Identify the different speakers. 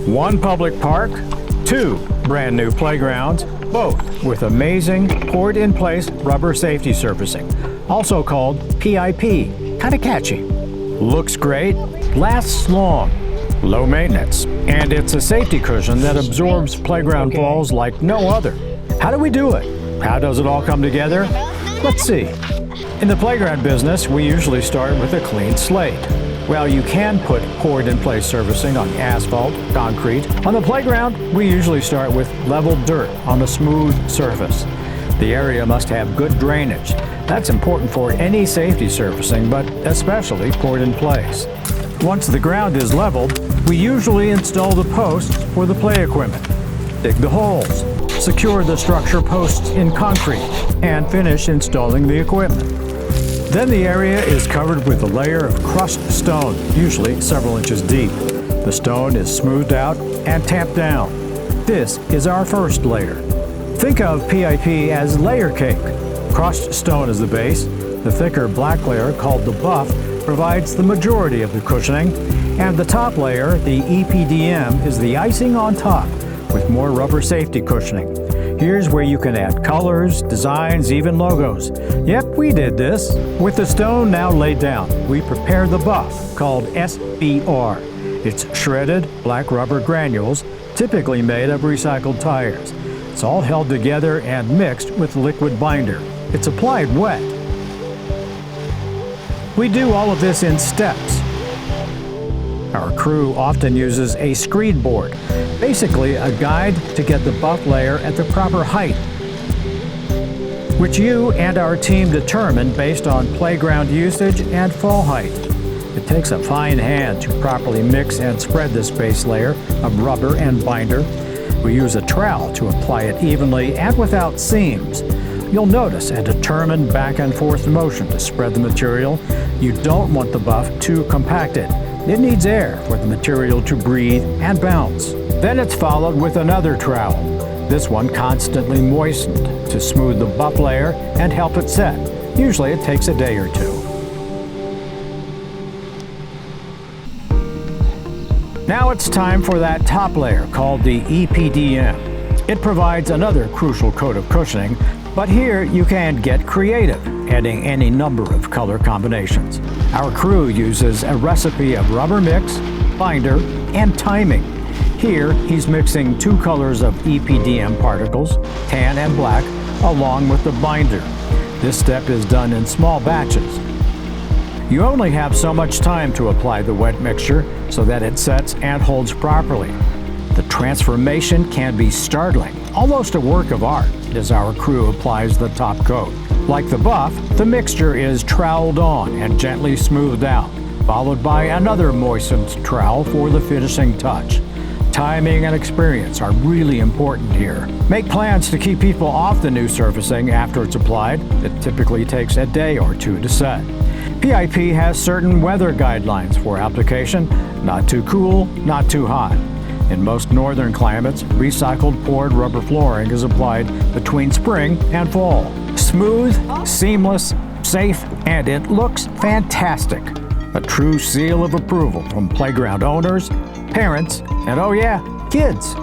Speaker 1: One public park, 2 brand new playgrounds, both with amazing poured-in-place rubber safety surfacing, also called PIP. Kinda catchy. Looks great, lasts long, low maintenance, and it's a safety cushion that absorbs playground falls like no other. How do we do it? How does it all come together? Let's see. In the playground business, we usually start with a clean slate. Well, you can put poured-in-place surfacing on asphalt, concrete. On the playground, we usually start with level dirt on a smooth surface. The area must have good drainage. That's important for any safety surfacing, but especially poured-in-place. Once the ground is leveled, we usually install the posts for the play equipment. Dig the holes, secure the structure posts in concrete, and finish installing the equipment. Then the area is covered with a layer of crushed stone, usually several inches deep. The stone is smoothed out and tamped down. This is our first layer. Think of PIP as layer cake. Crushed stone is the base. The thicker black layer, called the buff, provides the majority of the cushioning, and the top layer, the EPDM, is the icing on top with more rubber safety cushioning. Here's where you can add colors, designs, even logos. Yep, we did this. With the stone now laid down, we prepare the buff, called SBR. It's shredded black rubber granules, typically made of recycled tires. It's all held together and mixed with liquid binder. It's applied wet. We do all of this in steps. Our crew often uses a screed board, basically a guide to get the buff layer at the proper height, which you and our team determine based on playground usage and fall height. It takes a fine hand to properly mix and spread this base layer of rubber and binder. We use a trowel to apply it evenly and without seams. You'll notice a determined back and forth motion to spread the material. You don't want the buff too compacted. It needs air for the material to breathe and bounce. Then it's followed with another trowel, this one constantly moistened to smooth the buff layer and help it set. Usually it takes a day or two. Now it's time for that top layer called the EPDM. It provides another crucial coat of cushioning, but here you can get creative, adding any number of color combinations. Our crew uses a recipe of rubber mix, binder, and timing. Here, he's mixing 2 colors of EPDM particles, tan and black, along with the binder. This step is done in small batches. You only have so much time to apply the wet mixture so that it sets and holds properly. The transformation can be startling, almost a work of art, as our crew applies the top coat. Like the buff, the mixture is troweled on and gently smoothed out, followed by another moistened trowel for the finishing touch. Timing and experience are really important here. Make plans to keep people off the new surfacing after it's applied. It typically takes a day or 2 to set. PIP has certain weather guidelines for application: not too cool, not too hot. In most northern climates, recycled poured rubber flooring is applied between spring and fall. Smooth, seamless, safe, and it looks fantastic. A true seal of approval from playground owners, parents, and oh yeah, kids.